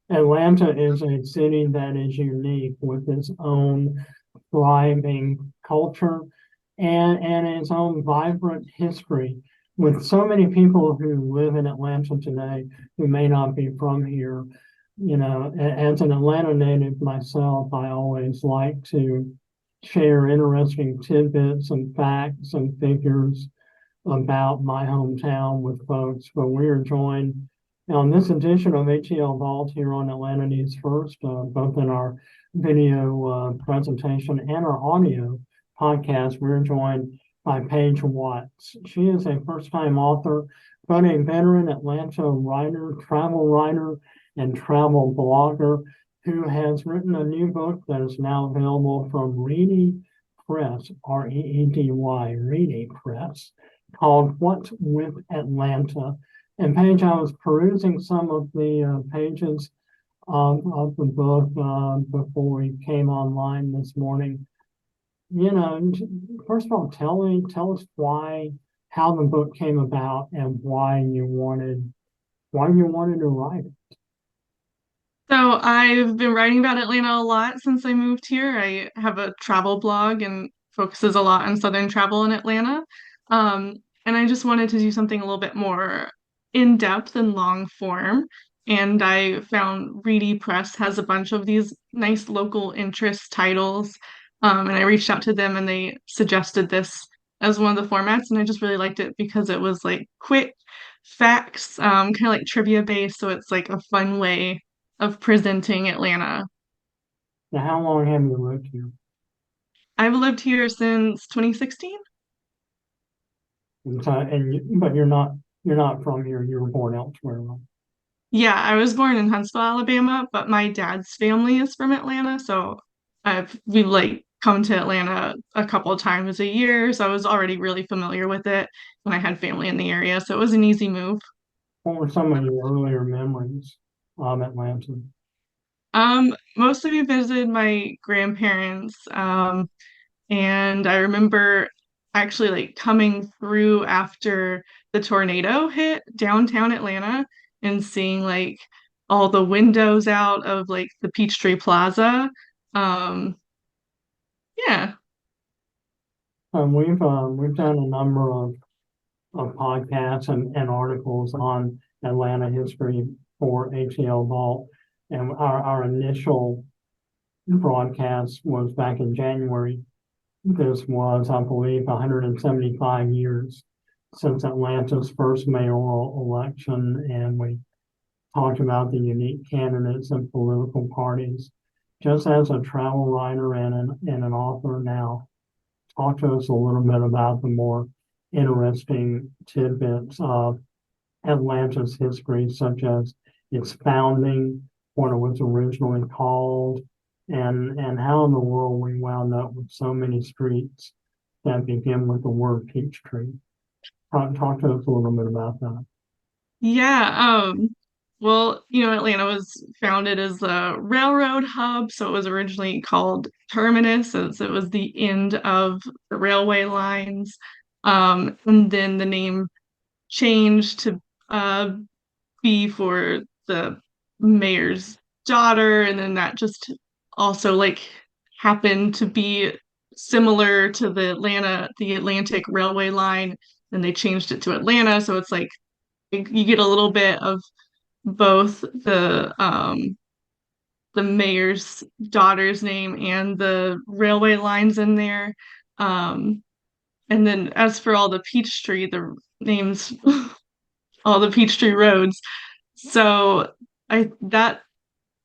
Atlanta is a city that is unique with its own thriving culture and its own vibrant history. With so many people who live in Atlanta today who may not be from here, as an Atlanta native myself, I always like to share interesting tidbits and facts and figures about my hometown with folks. But we are joined on this edition of ATLVault here on Atlanta News First, both in our video presentation and our audio podcast. We're joined by Paige Watts. She is a first-time author, but a veteran Atlanta writer, and travel blogger who has written a new book that is now available from Reedy Press, Reedy, Reedy Press, called What's with Atlanta. And Paige, I was perusing some of the pages of the book before we came online this morning. First of all, tell us how the book came about and why you wanted to write it. So I've been writing about Atlanta a lot since I moved here. I have a travel blog and focuses a lot on Southern travel in Atlanta. Um, and I just wanted to do something a little bit more in depth and long form. And I found Reedy Press has a bunch of these nice local interest titles. And I reached out to them and they suggested this as one of the formats. And I just really liked it because it was like quick facts, kind of like trivia based. So it's like a fun way of presenting Atlanta. Now, how long have you lived here? I've lived here since 2016. But you're not from here. You were born elsewhere, right? Yeah, I was born in Huntsville, Alabama, but my dad's family is from Atlanta, so we've like come to Atlanta a couple of times a year, so I was already really familiar with it when I had family in the area, so it was an easy move. What were some of your earlier memories of Atlanta? Mostly we visited my grandparents, and I remember actually like coming through after the tornado hit downtown Atlanta and seeing like all the windows out of like the Peachtree Plaza. Um, yeah. We've done a number of podcasts and articles on Atlanta history for ATL Vault. And our initial broadcast was back in January. This was, I believe, 175 years since Atlanta's first mayoral election, and we talked about the unique candidates and political parties. Just as a travel writer and an author now, talk to us a little bit about the more interesting tidbits of Atlanta's history, such as its founding, what it was originally called, and how in the world we wound up with so many streets that begin with the word Peachtree. Talk to us a little bit about that. Yeah, well, Atlanta was founded as a railroad hub, so it was originally called Terminus, as it was the end of the railway lines. And then the name changed to uh, be for the mayor's daughter, and then that just also like happened to be similar to the Atlantic railway line, and they changed it to Atlanta, so it's like you get a little bit of both the mayor's daughter's name and the railway lines in there. Um, and then as for all the Peachtree, the names, all the Peachtree roads. So I that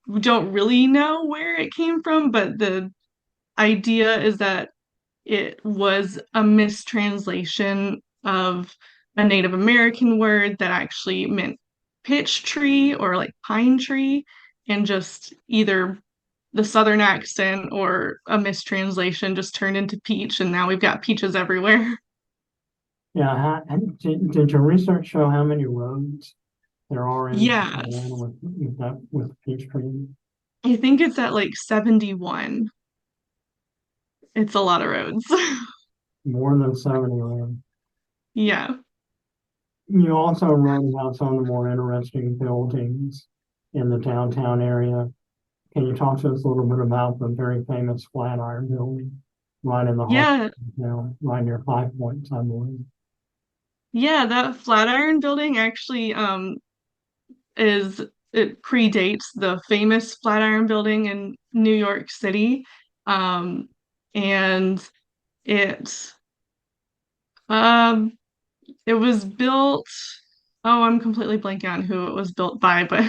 we don't really know where it came from, but the idea is that it was a mistranslation of a Native American word that actually meant pitch tree or like pine tree, and just either the southern accent or a mistranslation just turned into peach, and now we've got peaches everywhere. Yeah, did your research show how many roads there are in Yes. Atlanta with Peachtree? I think it's at like 71. It's a lot of roads. More than 70 land. Yeah. You also wrote about some of the more interesting buildings in the downtown area. Can you talk to us a little bit about the very famous Flatiron Building right in the heart Yeah. of town, right near Five Points, I believe? Yeah, that Flatiron building actually is it predates the famous Flatiron building in New York City. Um and it um it was built, oh, I'm completely blanking on who it was built by, but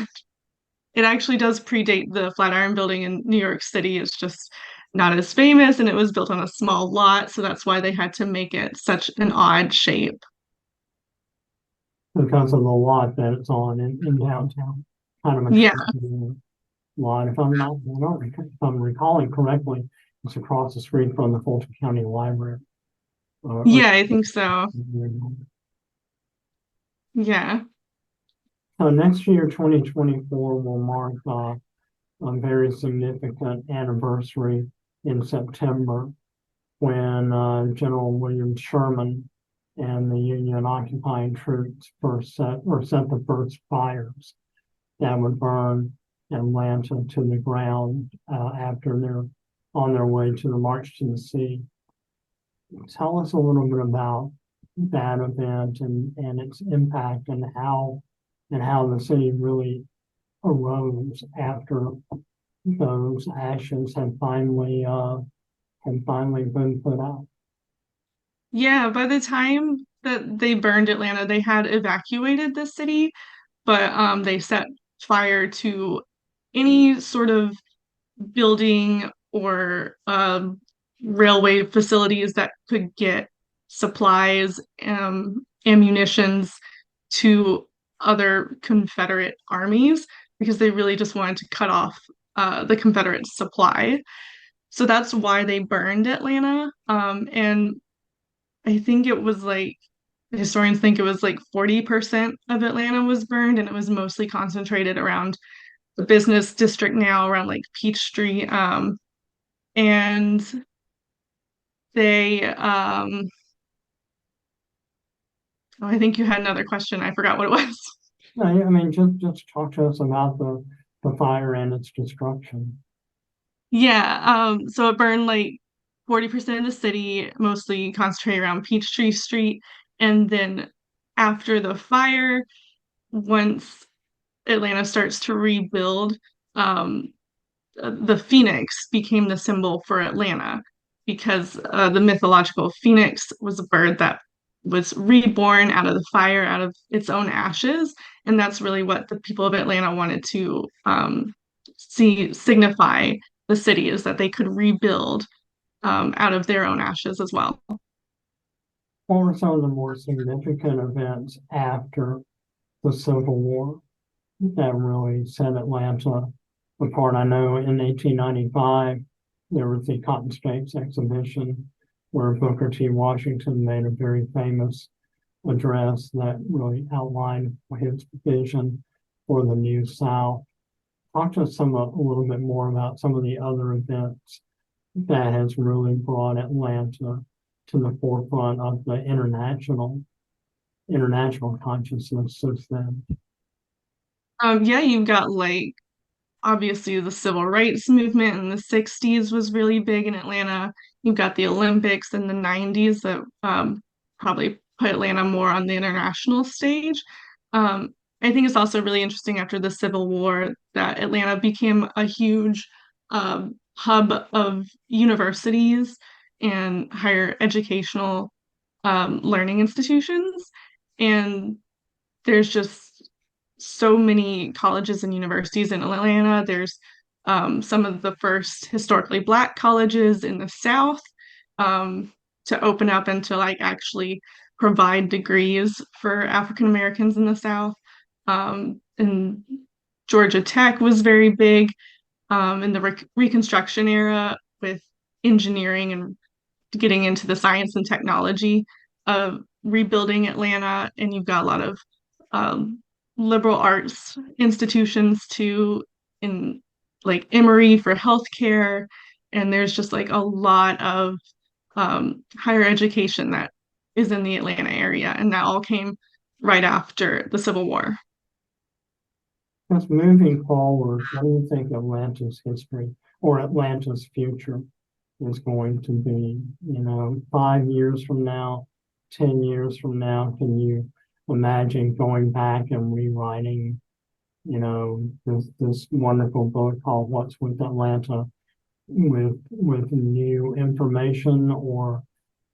it actually does predate the Flatiron building in New York City. It's just not as famous and it was built on a small lot, so that's why they had to make it such an odd shape. Because of the lot that it's on in downtown. Kind of a Yeah. tricky lot. If I'm not, I don't rec- if I'm recalling correctly, it's across the street from the Fulton County Library. Or Yeah, I think so. Yeah. next year, 2024, will mark a very significant anniversary in September when General William Sherman and the Union occupying troops set the first fires that would burn Atlanta to the ground after they're on their way to the March to the Sea. Tell us a little bit about that event and its impact and how the city really arose after those ashes had finally been put out. Yeah, by the time that they burned Atlanta, they had evacuated the city, but they set fire to any sort of building or railway facilities that could get supplies, ammunitions to other Confederate armies because they really just wanted to cut off the Confederate supply. So that's why they burned Atlanta. And I think it was like historians think it was like 40% of Atlanta was burned, and it was mostly concentrated around the business district now, around like Peachtree. And they, oh, I think you had another question. I forgot what it was. I mean, just talk to us about the fire and its destruction. Yeah, so it burned like 40% of the city, mostly concentrated around Peachtree Street. And then after the fire, once Atlanta starts to rebuild, um, the phoenix became the symbol for Atlanta because the mythological phoenix was a bird that was reborn out of the fire, out of its own ashes. And that's really what the people of Atlanta wanted to see signify the city is that they could rebuild out of their own ashes as well. What were some of the more significant events after the Civil War that really set Atlanta apart? I know in 1895 there was the Cotton States exhibition where Booker T. Washington made a very famous address that really outlined his vision for the New South. Talk to us a little bit more about some of the other events that has really brought Atlanta to the forefront of the international consciousness since then. Yeah, you've got like obviously the civil rights movement in the 60s was really big in Atlanta. You've got the Olympics in the 90s that probably put Atlanta more on the international stage. Um, I think it's also really interesting after the Civil War that Atlanta became a huge hub of universities and higher educational learning institutions. And there's just so many colleges and universities in Atlanta. There's some of the first historically Black colleges in the South to open up and to like actually provide degrees for African Americans in the South. And Georgia Tech was very big in the Reconstruction era with engineering and getting into the science and technology of rebuilding Atlanta. And you've got a lot of um, liberal arts institutions too, in like Emory for healthcare, and there's just like a lot of higher education that is in the Atlanta area, and that all came right after the Civil War. Just moving forward, what do you think Atlanta's history or Atlanta's future is going to be? 5 years from now, 10 years from now, can you imagine going back and rewriting, this wonderful book called What's with Atlanta with new information, or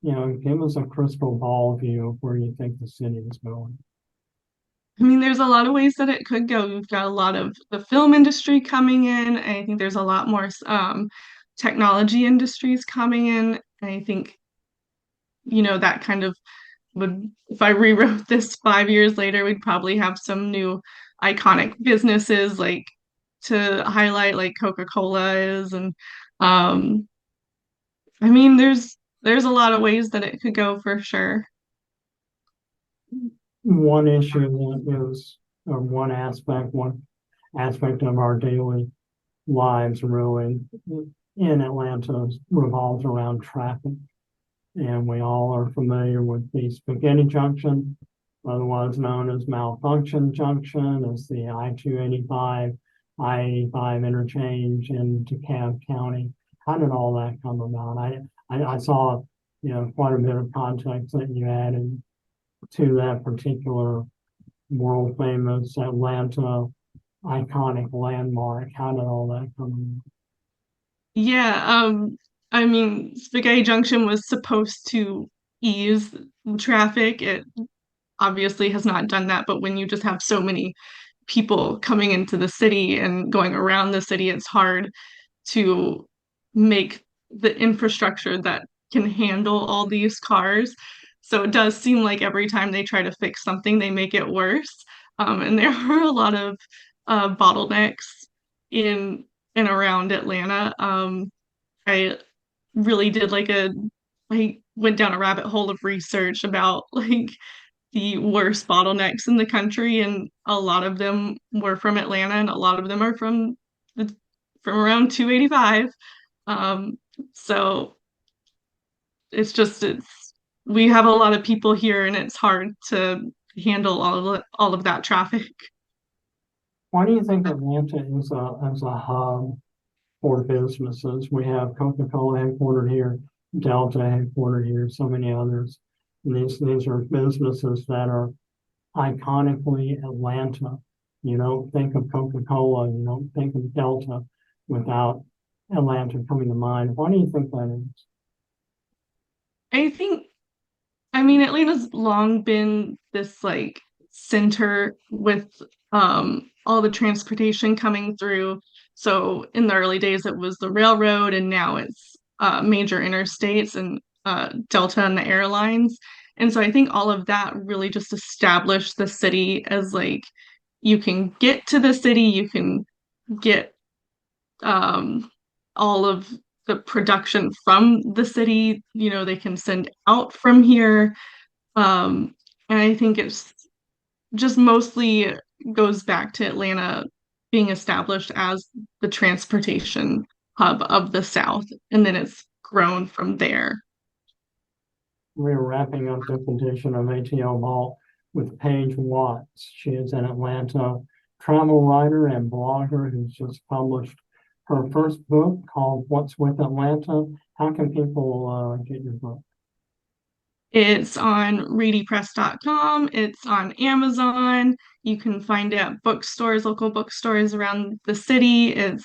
give us a crystal ball view of where you think the city is going. I mean, there's a lot of ways that it could go. We've got a lot of the film industry coming in. I think there's a lot more technology industries coming in. And I think, that kind of would, if I rewrote this 5 years later, we'd probably have some new iconic businesses like to highlight, like Coca-Cola is. And I mean, there's a lot of ways that it could go for sure. One issue that is, or one aspect of our daily lives really in Atlanta revolves around traffic. And we all are familiar with the Spaghetti Junction, otherwise known as Malfunction Junction, as the I-285, I-85 interchange in DeKalb County. How did all that come about? I saw, quite a bit of context that you added to that particular world famous Atlanta iconic landmark. How did all that come about? Yeah, I mean, Spaghetti Junction was supposed to ease traffic. It obviously has not done that, but when you just have so many people coming into the city and going around the city, it's hard to make the infrastructure that can handle all these cars. So it does seem like every time they try to fix something, they make it worse. And there are a lot of bottlenecks in and around Atlanta. I really did I went down a rabbit hole of research about like the worst bottlenecks in the country, and a lot of them were from Atlanta, and a lot of them are from around 285. Um, so it's we have a lot of people here, and it's hard to handle all of that traffic. Why do you think Atlanta is a hub for businesses? We have Coca-Cola headquartered here, Delta headquartered here, so many others. And these are businesses that are iconically Atlanta. You don't think of Coca-Cola, you don't think of Delta without Atlanta coming to mind. Why do you think that is? I think I mean, Atlanta's long been this like center with all the transportation coming through. So in the early days, it was the railroad, and now it's major interstates and Delta and the airlines. And so I think all of that really just established the city as like you can get to the city, you can get um, all of the production from the city, they can send out from here, and I think it's just mostly goes back to Atlanta being established as the transportation hub of the South, and then it's grown from there. We're wrapping up this edition of ATLVault with Paige Watts. She is an Atlanta travel writer and blogger who's just published her first book called What's with Atlanta. How can people get your book? It's on readypress.com. It's on Amazon. You can find it at bookstores, local bookstores around the city. It's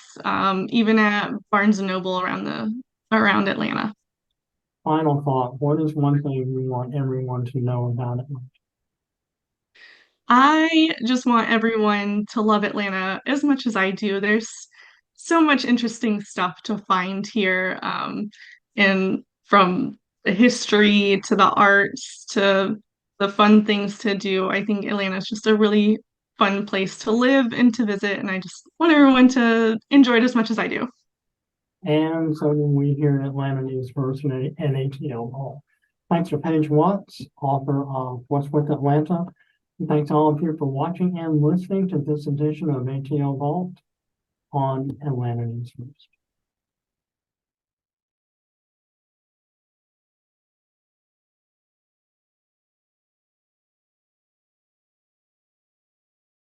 even at Barnes and Noble around Atlanta. Final thought. What is one thing you want everyone to know about it? I just want everyone to love Atlanta as much as I do. There's so much interesting stuff to find here, and from the history to the arts to the fun things to do. I think Atlanta is just a really fun place to live and to visit, and I just want everyone to enjoy it as much as I do. And so do we here at Atlanta News First and ATLVault. Thanks to Paige Watts, author of What's with Atlanta. And thanks all of you for watching and listening to this edition of ATLVault. on Atlanta News First.